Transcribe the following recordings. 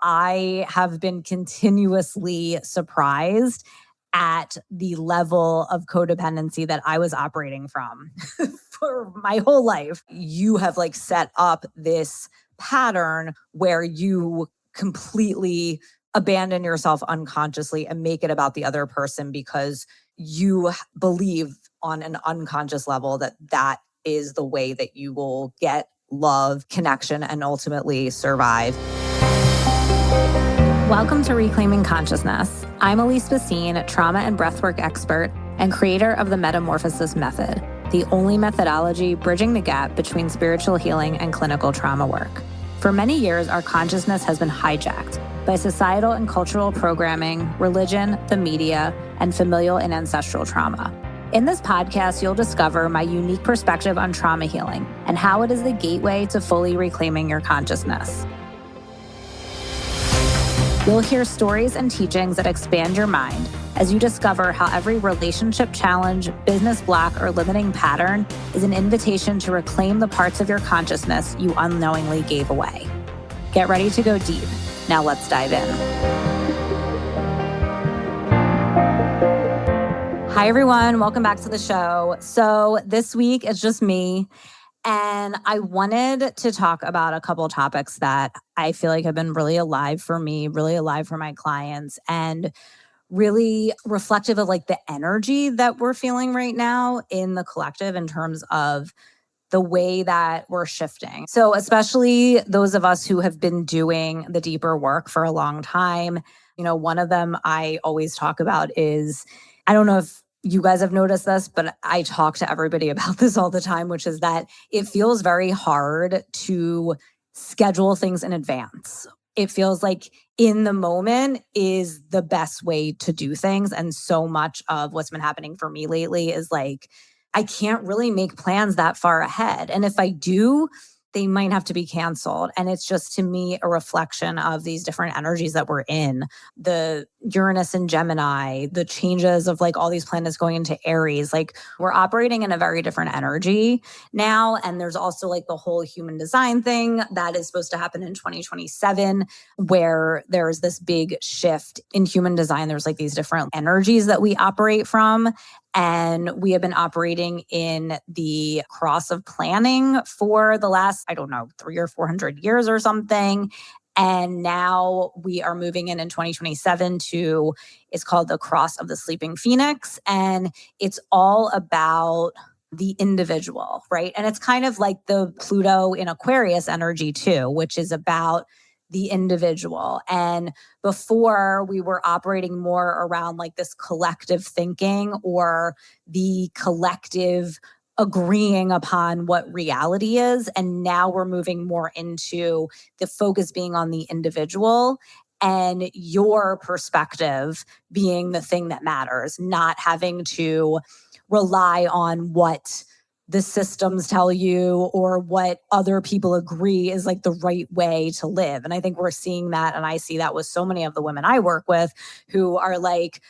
I have been continuously surprised at the level of codependency that I was operating from for my whole life. You have like set up this pattern where you completely abandon yourself unconsciously and make it about the other person because you believe on an unconscious level that that is the way that you will get love, connection, and ultimately survive. Welcome to Reclaiming Consciousness. I'm Elise Bassine, trauma and breathwork expert and creator of the Metamorphosis Method, the only methodology bridging the gap between spiritual healing and clinical trauma work. For many years, our consciousness has been hijacked by societal and cultural programming, religion, the media, and familial and ancestral trauma. In this podcast, you'll discover my unique perspective on trauma healing and how it is the gateway to fully reclaiming your consciousness. You'll hear stories and teachings that expand your mind as you discover how every relationship challenge, business block, or limiting pattern is an invitation to reclaim the parts of your consciousness you unknowingly gave away. Get ready to go deep. Now let's dive in. Hi, everyone. Welcome back to the show. So this week it's just me. And I wanted to talk about a couple topics that I feel like have been really alive for me, really alive for my clients, and really reflective of like the energy that we're feeling right now in the collective in terms of the way that we're shifting. So especially those of us who have been doing the deeper work for a long time, one of them I always talk about is, I don't know if you guys have noticed this, but I talk to everybody about this all the time, which is that it feels very hard to schedule things in advance. It feels like in the moment is the best way to do things. And so much of what's been happening for me lately is like, I can't really make plans that far ahead. And if I do, they might have to be canceled. And it's just, to me, a reflection of these different energies that we're in. The Uranus and Gemini, the changes of like all these planets going into Aries, like we're operating in a very different energy now. And there's also like the whole human design thing that is supposed to happen in 2027, where there's this big shift in human design. There's like these different energies that we operate from. And we have been operating in the cross of planning for the last, 300 or 400 years or something. And now we are moving in 2027 to, it's called the cross of the sleeping phoenix. And it's all about the individual, right? And it's kind of like the Pluto in Aquarius energy too, which is about the individual. And before, we were operating more around like this collective thinking or the collective agreeing upon what reality is. And now we're moving more into the focus being on the individual and your perspective being the thing that matters, not having to rely on what the systems tell you or what other people agree is like the right way to live. And I think we're seeing that. And I see that with so many of the women I work with who are like,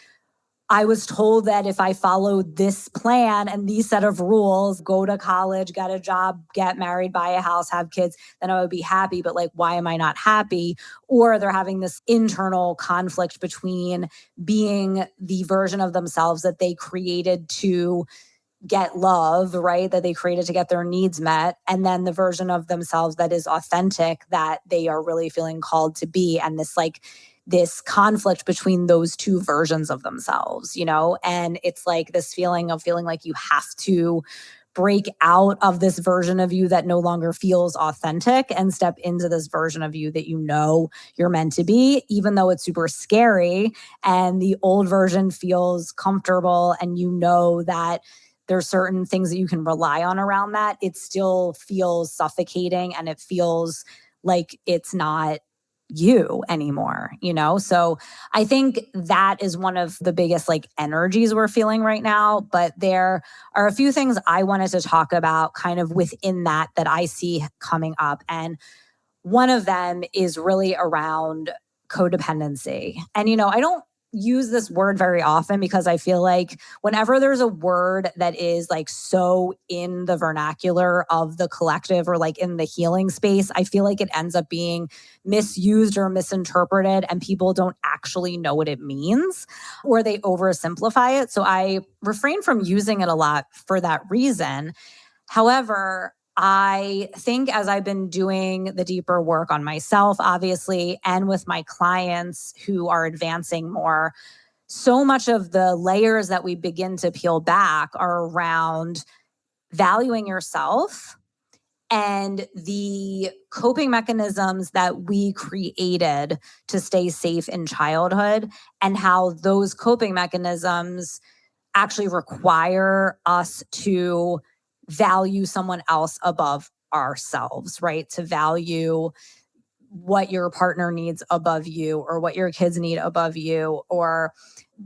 I was told that if I followed this plan and these set of rules, go to college, get a job, get married, buy a house, have kids, then I would be happy. But like, why am I not happy? Or they're having this internal conflict between being the version of themselves that they created to get love, right? That they created to get their needs met. And then the version of themselves that is authentic, that they are really feeling called to be. And this conflict between those two versions of themselves, and it's like this feeling like you have to break out of this version of you that no longer feels authentic and step into this version of you that you're meant to be, even though it's super scary and the old version feels comfortable and that there's certain things that you can rely on around that. It still feels suffocating and it feels like it's not you anymore, So I think that is one of the biggest like energies we're feeling right now. But there are a few things I wanted to talk about kind of within that I see coming up. And one of them is really around codependency. And, I don't use this word very often because I feel like whenever there's a word that is like so in the vernacular of the collective or like in the healing space, I feel like it ends up being misused or misinterpreted and people don't actually know what it means or they oversimplify it. So I refrain from using it a lot for that reason. However, I think as I've been doing the deeper work on myself, obviously, and with my clients who are advancing more, so much of the layers that we begin to peel back are around valuing yourself and the coping mechanisms that we created to stay safe in childhood and how those coping mechanisms actually require us to value someone else above ourselves, right? To value what your partner needs above you or what your kids need above you or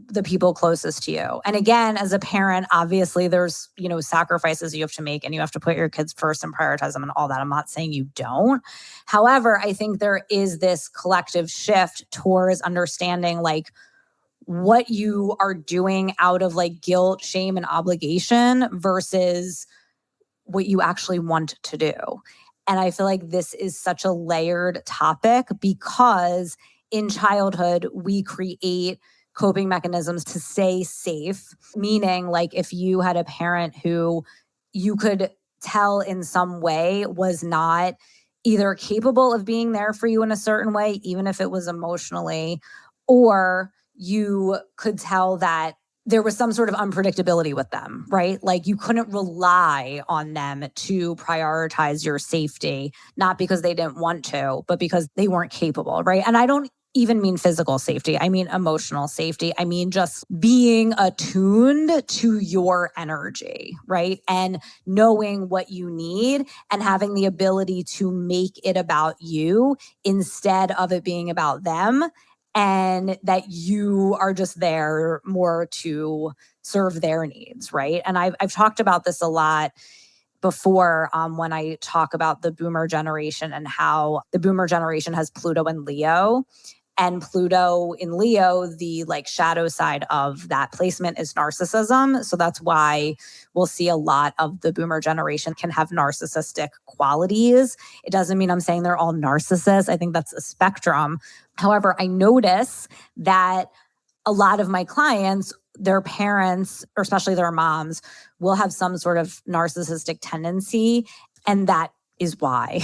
the people closest to you. And again, as a parent, obviously there's, sacrifices you have to make and you have to put your kids first and prioritize them and all that. I'm not saying you don't. However, I think there is this collective shift towards understanding like what you are doing out of like guilt, shame, and obligation versus what you actually want to do. And I feel like this is such a layered topic because in childhood, we create coping mechanisms to stay safe, meaning like if you had a parent who you could tell in some way was not either capable of being there for you in a certain way, even if it was emotionally, or you could tell that there was some sort of unpredictability with them, right? Like you couldn't rely on them to prioritize your safety, not because they didn't want to, but because they weren't capable, right? And I don't even mean physical safety. I mean emotional safety. I mean just being attuned to your energy, right? And knowing what you need and having the ability to make it about you instead of it being about them, and that you are just there more to serve their needs, right? And I've talked about this a lot before when I talk about the boomer generation and how the boomer generation has Pluto and Leo. And Pluto in Leo, the like shadow side of that placement is narcissism. So that's why we'll see a lot of the boomer generation can have narcissistic qualities. It doesn't mean I'm saying they're all narcissists. I think that's a spectrum. However, I notice that a lot of my clients, their parents, or especially their moms, will have some sort of narcissistic tendency. And that is why.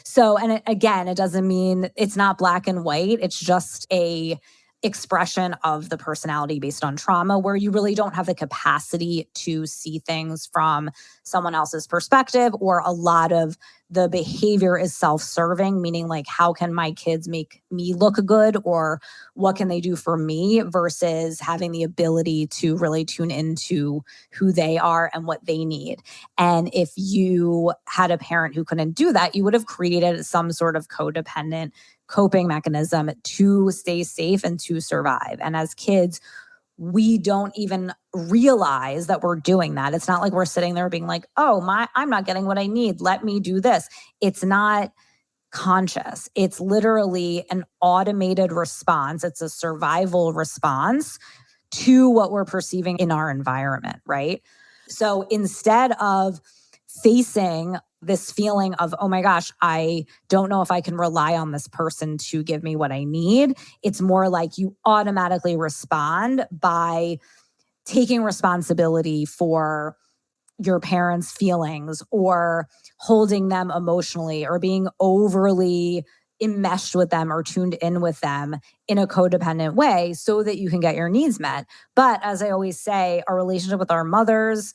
So, and again, it doesn't mean it's not black and white. It's just a expression of the personality based on trauma where you really don't have the capacity to see things from someone else's perspective, or a lot of the behavior is self-serving, meaning like, how can my kids make me look good or what can they do for me versus having the ability to really tune into who they are and what they need. And if you had a parent who couldn't do that, you would have created some sort of codependent coping mechanism to stay safe and to survive. And as kids, we don't even realize that we're doing that. It's not like we're sitting there being like, oh, I'm not getting what I need. Let me do this. It's not conscious. It's literally an automated response. It's a survival response to what we're perceiving in our environment, right? So instead of facing this feeling of, oh my gosh, I don't know if I can rely on this person to give me what I need, it's more like you automatically respond by taking responsibility for your parents' feelings or holding them emotionally or being overly enmeshed with them or tuned in with them in a codependent way so that you can get your needs met. But as I always say, our relationship with our mothers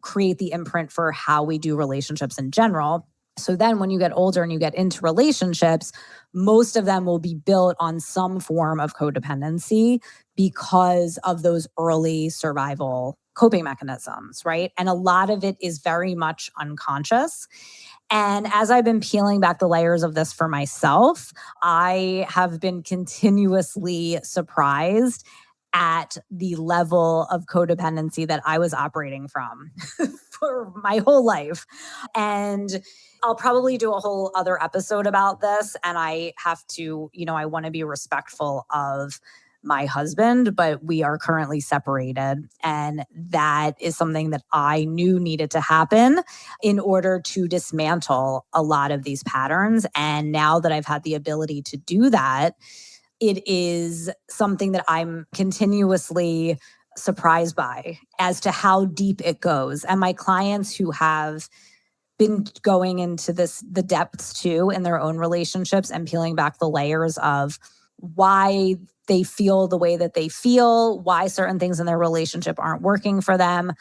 create the imprint for how we do relationships in general. So then when you get older and you get into relationships, most of them will be built on some form of codependency because of those early survival coping mechanisms, right? And a lot of it is very much unconscious. And as I've been peeling back the layers of this for myself, I have been continuously surprised at the level of codependency that I was operating from for my whole life. And I'll probably do a whole other episode about this. And I have to, I want to be respectful of my husband, but we are currently separated. And that is something that I knew needed to happen in order to dismantle a lot of these patterns. And now that I've had the ability to do that, it is something that I'm continuously surprised by as to how deep it goes. And my clients who have been going into the depths too in their own relationships and peeling back the layers of why they feel the way that they feel, why certain things in their relationship aren't working for them.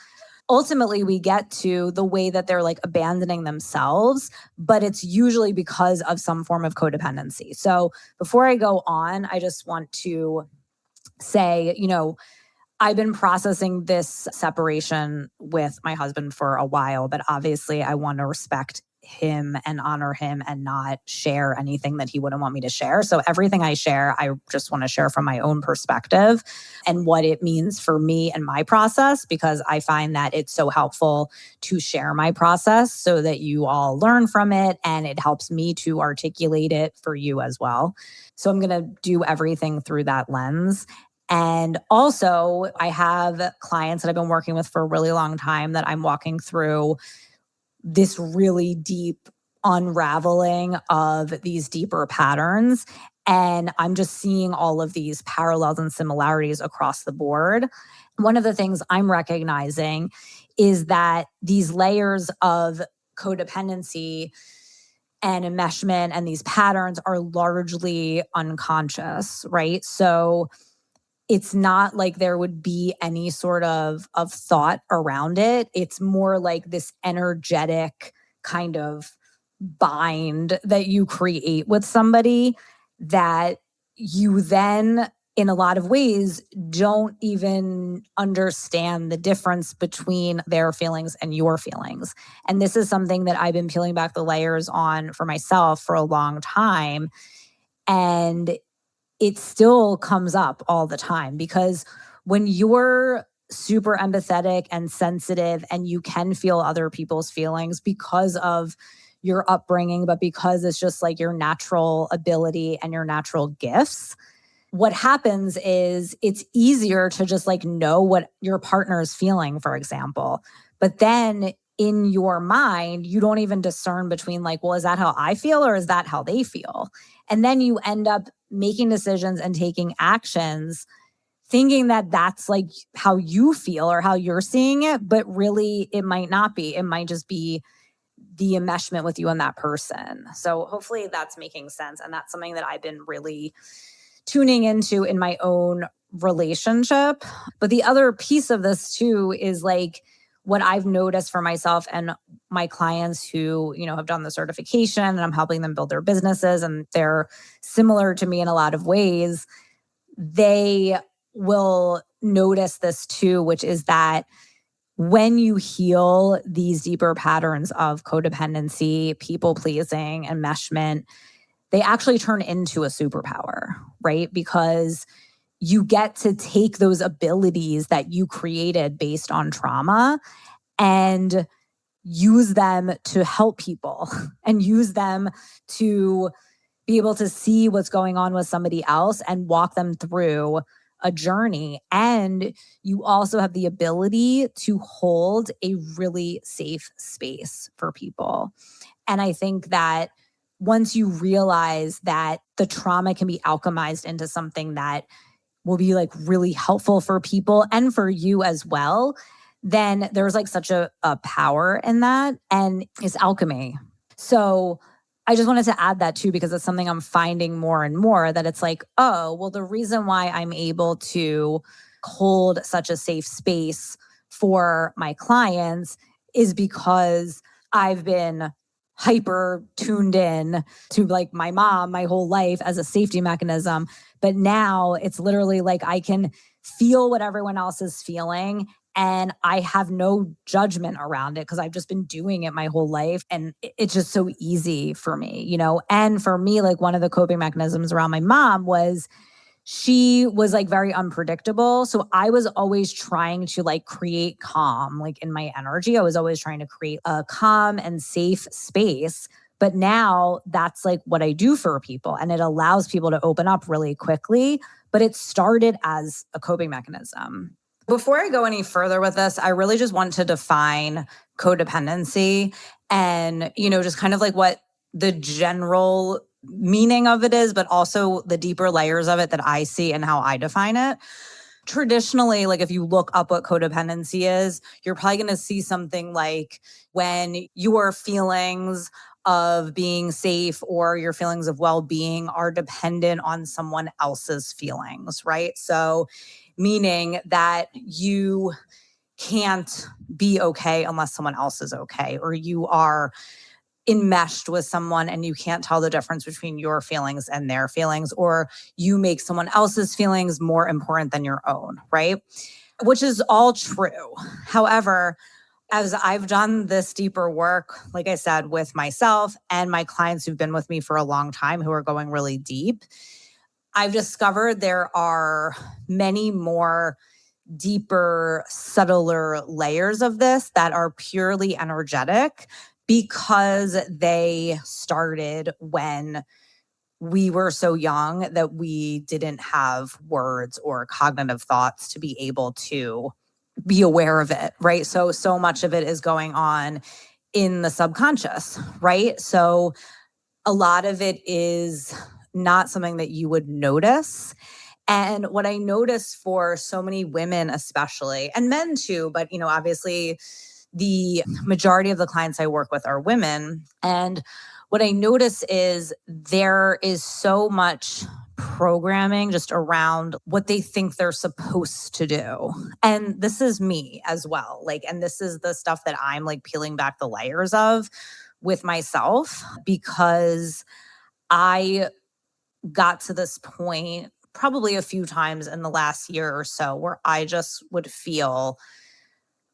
Ultimately, we get to the way that they're like abandoning themselves, but it's usually because of some form of codependency. So before I go on, I just want to say, I've been processing this separation with my husband for a while, but obviously I want to respect him and honor him and not share anything that he wouldn't want me to share. So everything I share, I just want to share from my own perspective and what it means for me and my process, because I find that it's so helpful to share my process so that you all learn from it and it helps me to articulate it for you as well. So I'm going to do everything through that lens. And also, I have clients that I've been working with for a really long time that I'm walking through this really deep unraveling of these deeper patterns. And I'm just seeing all of these parallels and similarities across the board. One of the things I'm recognizing is that these layers of codependency and enmeshment and these patterns are largely unconscious, right? So it's not like there would be any sort of thought around it. It's more like this energetic kind of bind that you create with somebody that you then, in a lot of ways, don't even understand the difference between their feelings and your feelings. And this is something that I've been peeling back the layers on for myself for a long time. And it still comes up all the time because when you're super empathetic and sensitive and you can feel other people's feelings because of your upbringing, but because it's just like your natural ability and your natural gifts, what happens is it's easier to just like know what your partner is feeling, for example. But then in your mind, you don't even discern between like, well, is that how I feel or is that how they feel? And then you end up making decisions and taking actions thinking that that's like how you feel or how you're seeing it, but really it might not be. It might just be the enmeshment with you and that person. So hopefully that's making sense. And that's something that I've been really tuning into in my own relationship. But the other piece of this too is like what I've noticed for myself and my clients who, have done the certification and I'm helping them build their businesses and they're similar to me in a lot of ways. They will notice this too, which is that when you heal these deeper patterns of codependency, people pleasing, enmeshment, they actually turn into a superpower, right? Because you get to take those abilities that you created based on trauma and use them to help people and use them to be able to see what's going on with somebody else and walk them through a journey. And you also have the ability to hold a really safe space for people. And I think that once you realize that the trauma can be alchemized into something that will be like really helpful for people and for you as well, then there's like such a power in that and it's alchemy. So I just wanted to add that too, because it's something I'm finding more and more that it's like, oh, well, the reason why I'm able to hold such a safe space for my clients is because I've been hyper tuned in to like my mom my whole life as a safety mechanism. But now it's literally like I can feel what everyone else is feeling and I have no judgment around it because I've just been doing it my whole life. And it's just so easy for me, And for me, like one of the coping mechanisms around my mom was she was like very unpredictable. So I was always trying to like create calm, like in my energy. I was always trying to create a calm and safe space. But now that's like what I do for people, and it allows people to open up really quickly. But it started as a coping mechanism. Before I go any further with this, I really just want to define codependency and, just kind of like what the general meaning of it is, but also the deeper layers of it that I see and how I define it. Traditionally, like if you look up what codependency is, you're probably going to see something like when your feelings of being safe or your feelings of well-being are dependent on someone else's feelings, right? So meaning that you can't be okay unless someone else is okay, or you are enmeshed with someone and you can't tell the difference between your feelings and their feelings, or you make someone else's feelings more important than your own, right? Which is all true. However, as I've done this deeper work, like I said, with myself and my clients who've been with me for a long time who are going really deep, I've discovered there are many more deeper, subtler layers of this that are purely energetic because they started when we were so young that we didn't have words or cognitive thoughts to be able to be aware of it, right? So much of it is going on in the subconscious, right? So a lot of it is not something that you would notice. And what I notice for so many women, especially, and men too, but obviously the majority of the clients I work with are women. And what I notice is there is so much programming just around what they think they're supposed to do. And this is me as well. And this is the stuff that I'm peeling back the layers of with myself, because I got to this point probably a few times in the last year or so where I just would feel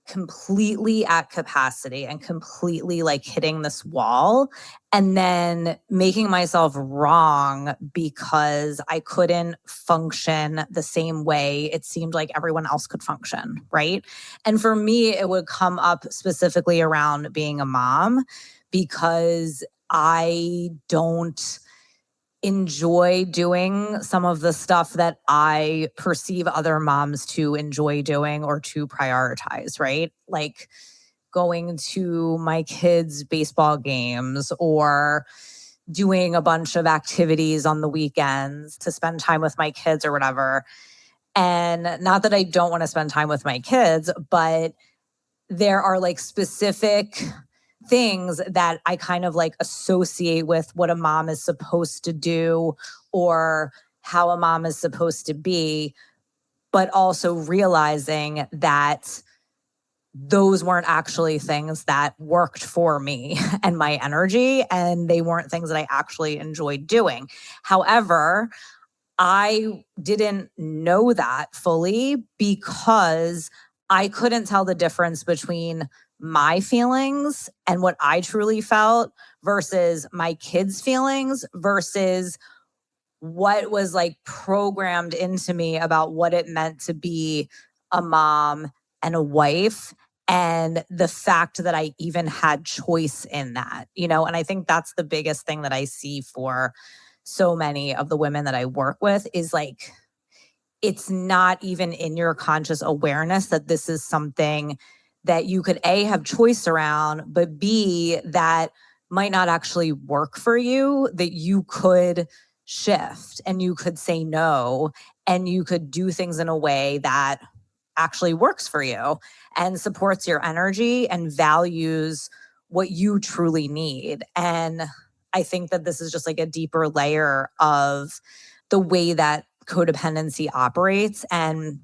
completely at capacity and completely hitting this wall, and then making myself wrong because I couldn't function the same way it seemed like everyone else could function, right? And for me, it would come up specifically around being a mom, because I don't enjoy doing some of the stuff that I perceive other moms to enjoy doing or to prioritize, right? Like going to my kids' baseball games or doing a bunch of activities on the weekends to spend time with my kids or whatever. And not that I don't want to spend time with my kids, but there are specific things that I kind of associate with what a mom is supposed to do or how a mom is supposed to be, but also realizing that those weren't actually things that worked for me and my energy, and they weren't things that I actually enjoyed doing. However, I didn't know that fully because I couldn't tell the difference between my feelings and what I truly felt versus my kids' feelings versus what was programmed into me about what it meant to be a mom and a wife, and the fact that I even had choice in that, and I think that's the biggest thing that I see for so many of the women that I work with is it's not even in your conscious awareness that this is something that you could A, have choice around, but B, that might not actually work for you, that you could shift and you could say no, and you could do things in a way that actually works for you and supports your energy and values what you truly need. And I think that this is just a deeper layer of the way that codependency operates and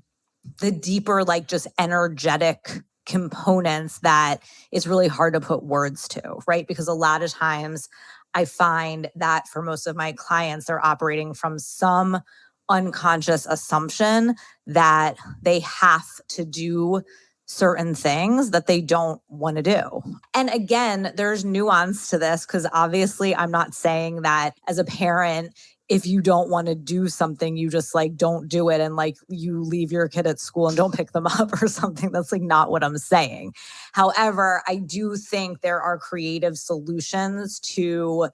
the deeper, just energetic components that is really hard to put words to, right? Because a lot of times I find that for most of my clients, they're operating from some unconscious assumption that they have to do certain things that they don't want to do. And again, there's nuance to this because obviously I'm not saying that as a parent, if you don't want to do something, you just like don't do it and like you leave your kid at school and don't pick them up or something. That's like not what I'm saying. However, I do think there are creative solutions to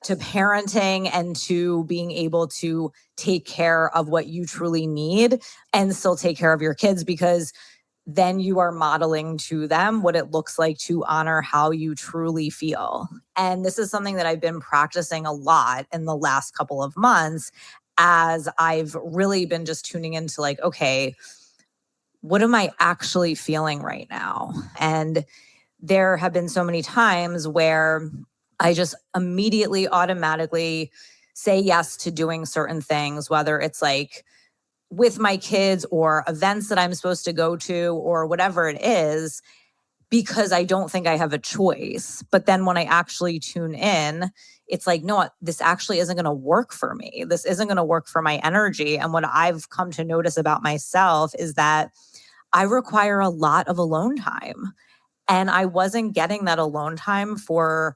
parenting and to being able to take care of what you truly need and still take care of your kids, because then you are modeling to them what it looks like to honor how you truly feel. And this is something that I've been practicing a lot in the last couple of months, as I've really been just tuning into like, okay, what am I actually feeling right now? And there have been so many times where I just immediately automatically say yes to doing certain things, whether it's like with my kids or events that I'm supposed to go to or whatever it is, because I don't think I have a choice. But then when I actually tune in, it's like, no, this actually isn't going to work for me. This isn't going to work for my energy. And what I've come to notice about myself is that I require a lot of alone time. And I wasn't getting that alone time for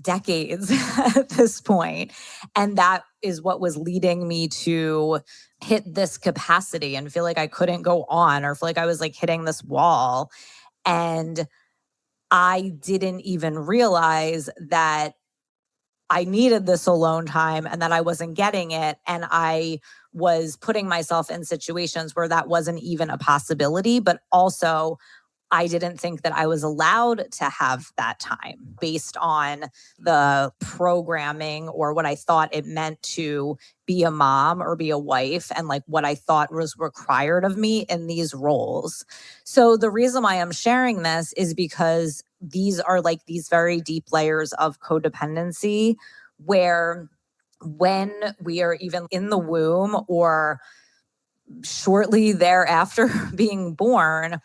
decades at this point. And that is what was leading me to hit this capacity and feel like I couldn't go on, or feel like I was like hitting this wall. And I didn't even realize that I needed this alone time and that I wasn't getting it. And I was putting myself in situations where that wasn't even a possibility, but also I didn't think that I was allowed to have that time based on the programming or what I thought it meant to be a mom or be a wife, and like what I thought was required of me in these roles. So the reason why I'm sharing this is because these are like these very deep layers of codependency, where when we are even in the womb or shortly thereafter being born,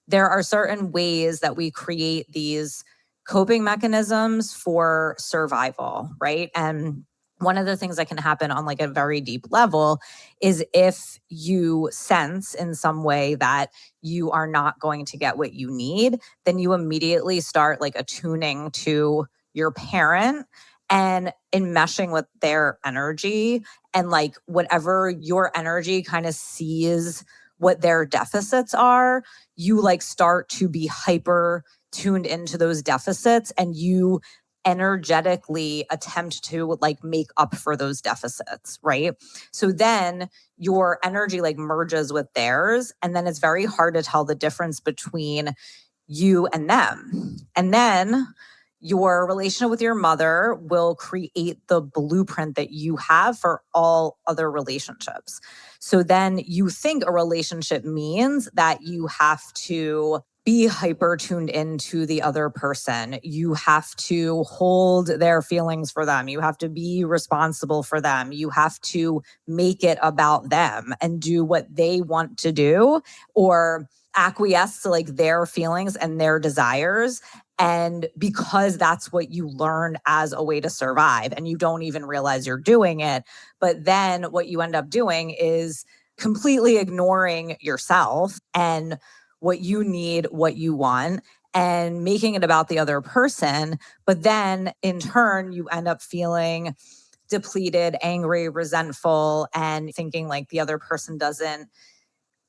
there are certain ways that we create these coping mechanisms for survival, right? And one of the things that can happen on like a very deep level is if you sense in some way that you are not going to get what you need, then you immediately start like attuning to your parent and enmeshing with their energy, and like whatever your energy kind of sees what their deficits are, you like start to be hyper tuned into those deficits, and you energetically attempt to like make up for those deficits, right? So then your energy like merges with theirs, and then it's very hard to tell the difference between you and them. And then your relationship with your mother will create the blueprint that you have for all other relationships. So then you think a relationship means that you have to be hyper tuned into the other person. You have to hold their feelings for them. You have to be responsible for them. You have to make it about them and do what they want to do, or acquiesce to like their feelings and their desires. And because that's what you learned as a way to survive, and you don't even realize you're doing it. But then what you end up doing is completely ignoring yourself and what you need, what you want, and making it about the other person. But then in turn, you end up feeling depleted, angry, resentful, and thinking like the other person doesn't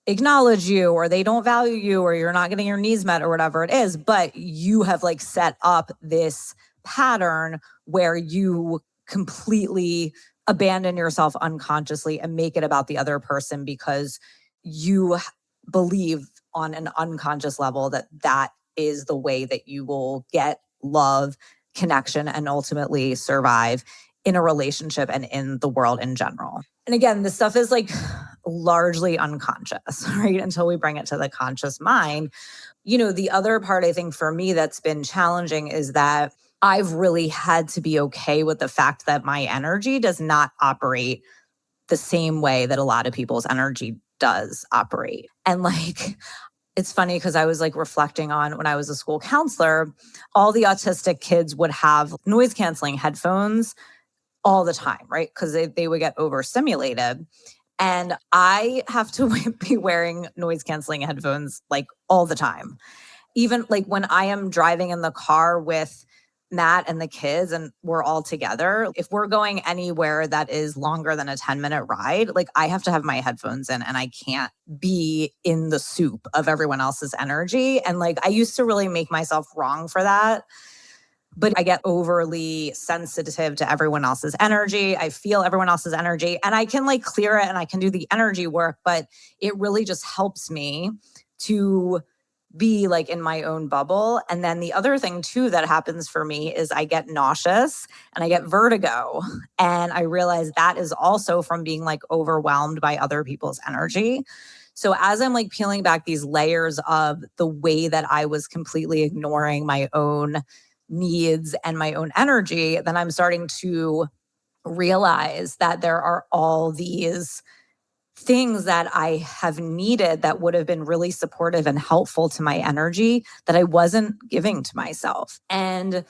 acknowledge you, or they don't value you, or you're not getting your needs met, or whatever it is. But you have like set up this pattern where you completely abandon yourself unconsciously and make it about the other person, because you believe on an unconscious level that that is the way that you will get love, connection, and ultimately survive in a relationship and in the world in general. And again, this stuff is like largely unconscious, right? Until we bring it to the conscious mind. You know, the other part I think for me that's been challenging is that I've really had to be okay with the fact that my energy does not operate the same way that a lot of people's energy does operate. And like, it's funny because I was like reflecting on when I was a school counselor, all the autistic kids would have noise canceling headphones all the time, right? Because they would get overstimulated. And I have to be wearing noise canceling headphones like all the time. Even like when I am driving in the car with Matt and the kids and we're all together, if we're going anywhere that is longer than a 10-minute ride, like I have to have my headphones in and I can't be in the soup of everyone else's energy. And like I used to really make myself wrong for that. But I get overly sensitive to everyone else's energy. I feel everyone else's energy and I can like clear it and I can do the energy work, but it really just helps me to be like in my own bubble. And then the other thing too that happens for me is I get nauseous and I get vertigo. And I realize that is also from being like overwhelmed by other people's energy. So as I'm like peeling back these layers of the way that I was completely ignoring my own needs and my own energy, then I'm starting to realize that there are all these things that I have needed that would have been really supportive and helpful to my energy that I wasn't giving to myself. And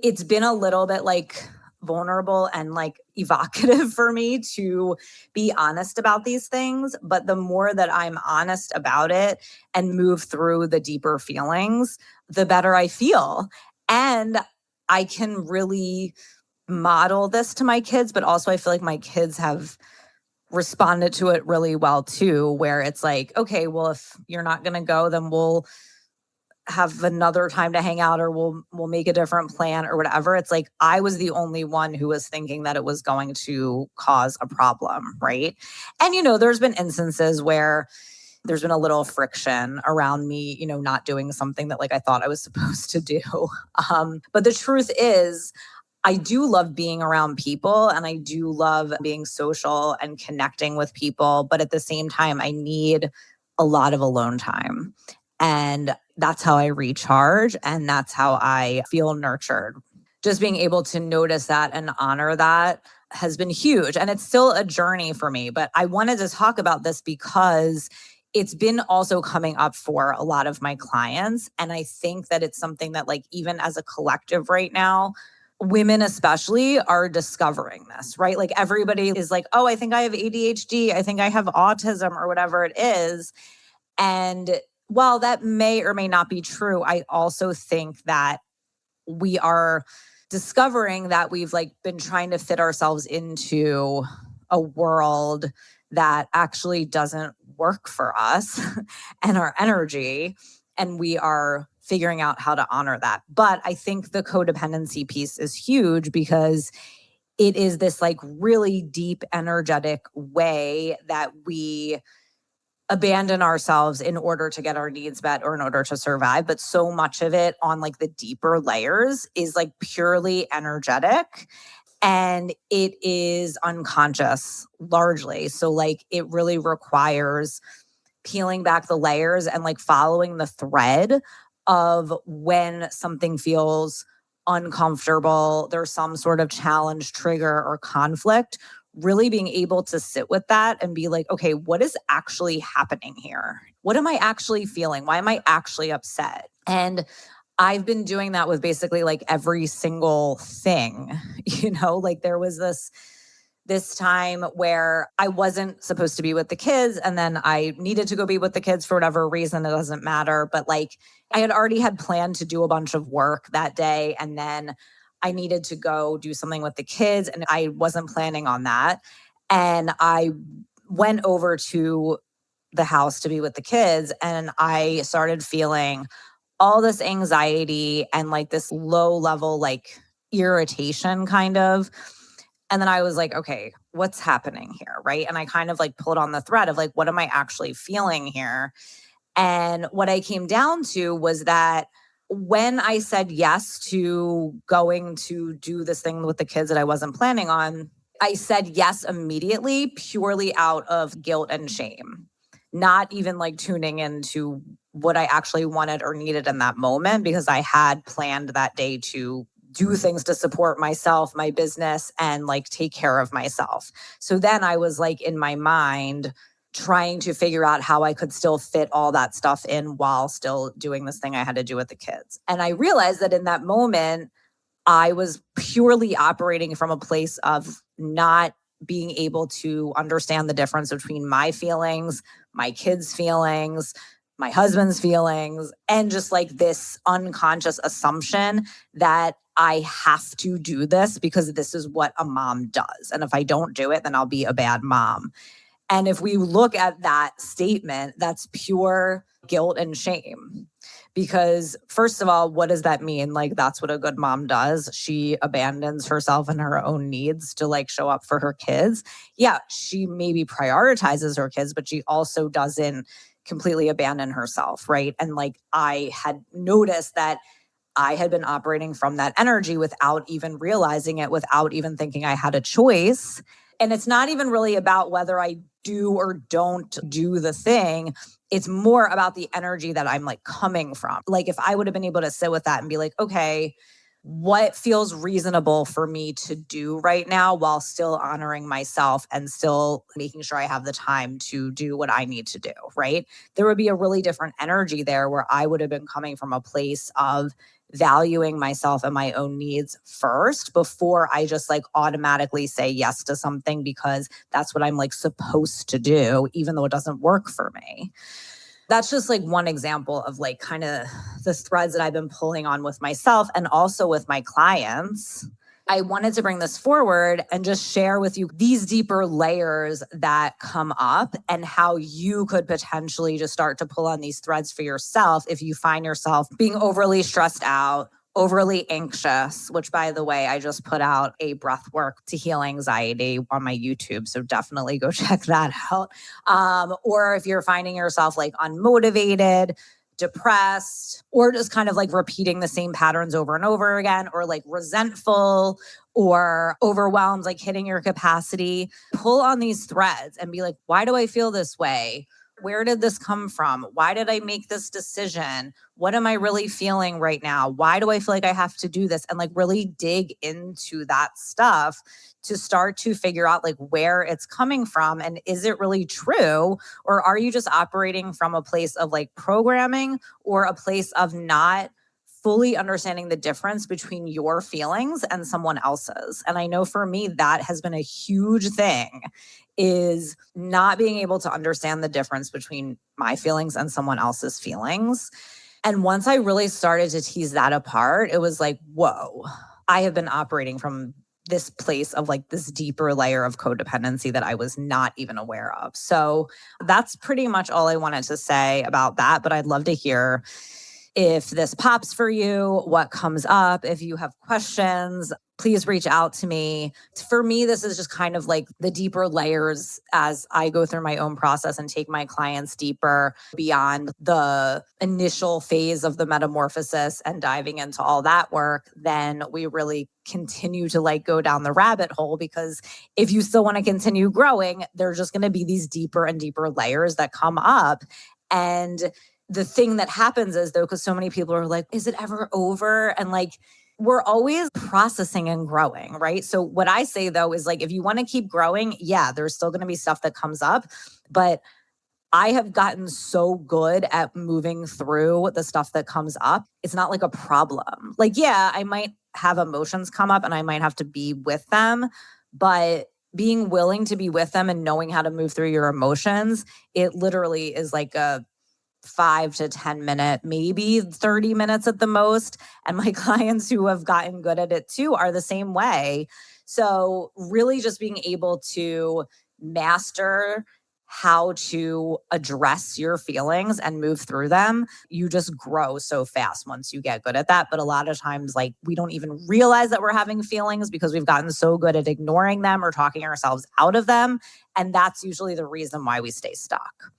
it's been a little bit like vulnerable and like evocative for me to be honest about these things. But the more that I'm honest about it and move through the deeper feelings, the better I feel. And I can really model this to my kids, but also I feel like my kids have responded to it really well too, where it's like, okay, well, if you're not going to go, then we'll have another time to hang out or we'll make a different plan or whatever. It's like I was the only one who was thinking that it was going to cause a problem, right? And there's been instances where there's been a little friction around me, not doing something that like I thought I was supposed to do. But the truth is, I do love being around people and I do love being social and connecting with people. But at the same time, I need a lot of alone time. And that's how I recharge and that's how I feel nurtured. Just being able to notice that and honor that has been huge. And it's still a journey for me. But I wanted to talk about this because it's been also coming up for a lot of my clients. And I think that it's something that like even as a collective right now, women especially are discovering this, right? Like everybody is like, oh, I think I have ADHD. I think I have autism or whatever it is. And while that may or may not be true, I also think that we are discovering that we've like been trying to fit ourselves into a world that actually doesn't work for us and our energy. And we are figuring out how to honor that. But I think the codependency piece is huge because it is this like really deep, energetic way that we abandon ourselves in order to get our needs met or in order to survive. But so much of it on like the deeper layers is like purely energetic and it is unconscious largely. So like it really requires peeling back the layers and like following the thread of when something feels uncomfortable, there's some sort of challenge, trigger, or conflict, really being able to sit with that and be like, okay, what is actually happening here? What am I actually feeling? Why am I actually upset? And I've been doing that with basically like every single thing, like there was this time where I wasn't supposed to be with the kids and then I needed to go be with the kids for whatever reason, it doesn't matter. But like I had already had planned to do a bunch of work that day and then I needed to go do something with the kids and I wasn't planning on that. And I went over to the house to be with the kids and I started feeling all this anxiety and like this low level, like irritation kind of. And then I was like, okay, what's happening here? Right. And I kind of like pulled on the thread of like, what am I actually feeling here? And what I came down to was that when I said yes to going to do this thing with the kids that I wasn't planning on, I said yes immediately, purely out of guilt and shame, not even like tuning into what I actually wanted or needed in that moment, because I had planned that day to do things to support myself, my business, and like take care of myself. So then I was like in my mind trying to figure out how I could still fit all that stuff in while still doing this thing I had to do with the kids. And I realized that in that moment, I was purely operating from a place of not being able to understand the difference between my feelings, my kids' feelings, my husband's feelings, and just like this unconscious assumption that I have to do this because this is what a mom does. And if I don't do it, then I'll be a bad mom. And if we look at that statement, that's pure guilt and shame. Because, first of all, what does that mean? Like, that's what a good mom does. She abandons herself and her own needs to like show up for her kids. Yeah, she maybe prioritizes her kids, but she also doesn't completely abandon herself. Right. And like, I had noticed that I had been operating from that energy without even realizing it, without even thinking I had a choice. And it's not even really about whether I do or don't do the thing. It's more about the energy that I'm like coming from. Like if I would have been able to sit with that and be like, okay, what feels reasonable for me to do right now while still honoring myself and still making sure I have the time to do what I need to do, right? There would be a really different energy there where I would have been coming from a place of valuing myself and my own needs first before I just like automatically say yes to something because that's what I'm like supposed to do, even though it doesn't work for me. That's just like one example of like kind of the threads that I've been pulling on with myself and also with my clients. I wanted to bring this forward and just share with you these deeper layers that come up and how you could potentially just start to pull on these threads for yourself if you find yourself being overly stressed out, overly anxious, which by the way, I just put out a breath work to heal anxiety on my YouTube. So definitely go check that out. Or if you're finding yourself like unmotivated, depressed, or just kind of like repeating the same patterns over and over again, or like resentful or overwhelmed, like hitting your capacity, pull on these threads and be like, why do I feel this way? Where did this come from? Why did I make this decision? What am I really feeling right now? Why do I feel like I have to do this? And like really dig into that stuff to start to figure out like where it's coming from and is it really true? Or are you just operating from a place of like programming or a place of not fully understanding the difference between your feelings and someone else's? And I know for me, that has been a huge thing is not being able to understand the difference between my feelings and someone else's feelings. And once I really started to tease that apart, it was like, whoa, I have been operating from this place of like this deeper layer of codependency that I was not even aware of. So that's pretty much all I wanted to say about that. But I'd love to hear if this pops for you, what comes up. If you have questions, please reach out to me. For me, this is just kind of like the deeper layers as I go through my own process and take my clients deeper beyond the initial phase of the metamorphosis and diving into all that work. Then we really continue to like go down the rabbit hole because if you still want to continue growing, there's just going to be these deeper and deeper layers that come up. And the thing that happens is though, because so many people are like, is it ever over? And like, we're always processing and growing, right? So what I say though is like, if you want to keep growing, yeah, there's still going to be stuff that comes up, but I have gotten so good at moving through the stuff that comes up. It's not like a problem. Like, yeah, I might have emotions come up and I might have to be with them, but being willing to be with them and knowing how to move through your emotions, it literally is like a 5 to 10 minute, maybe 30 minutes at the most. And my clients who have gotten good at it too are the same way. So really just being able to master how to address your feelings and move through them, you just grow so fast once you get good at that. But a lot of times, like we don't even realize that we're having feelings because we've gotten so good at ignoring them or talking ourselves out of them. And that's usually the reason why we stay stuck.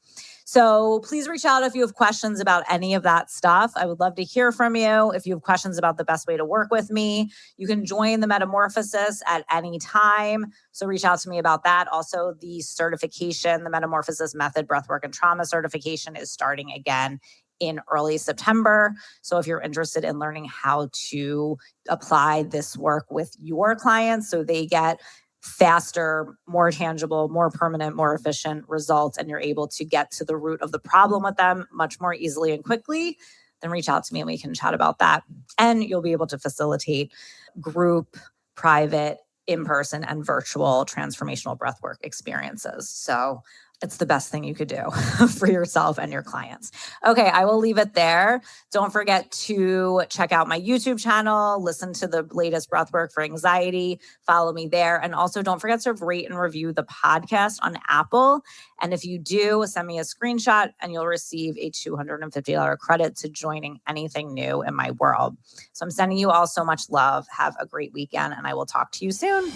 So please reach out if you have questions about any of that stuff. I would love to hear from you. If you have questions about the best way to work with me, you can join the Metamorphosis at any time. So reach out to me about that. Also, the certification, the Metamorphosis Method, Breathwork and Trauma certification is starting again in early September. So if you're interested in learning how to apply this work with your clients so they get faster, more tangible, more permanent, more efficient results, and you're able to get to the root of the problem with them much more easily and quickly, then reach out to me and we can chat about that. And you'll be able to facilitate group, private, in-person, and virtual transformational breathwork experiences. So It's the best thing you could do for yourself and your clients. Okay, I will leave it there. Don't forget to check out my YouTube channel, listen to the latest breathwork for anxiety, follow me there. And also don't forget to rate and review the podcast on Apple. And if you do, send me a screenshot and you'll receive a $250 credit to joining anything new in my world. So I'm sending you all so much love. Have a great weekend and I will talk to you soon.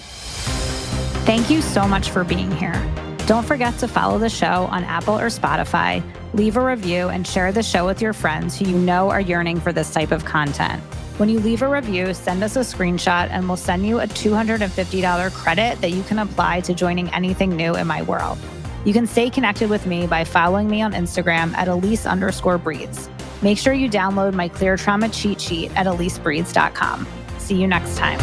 Thank you so much for being here. Don't forget to follow the show on Apple or Spotify, leave a review, and share the show with your friends who you know are yearning for this type of content. When you leave a review, send us a screenshot and we'll send you a $250 credit that you can apply to joining anything new in my world. You can stay connected with me by following me on Instagram at Elise_breathes. Make sure you download my Clear Trauma cheat sheet at EliseBreathes.com. See you next time.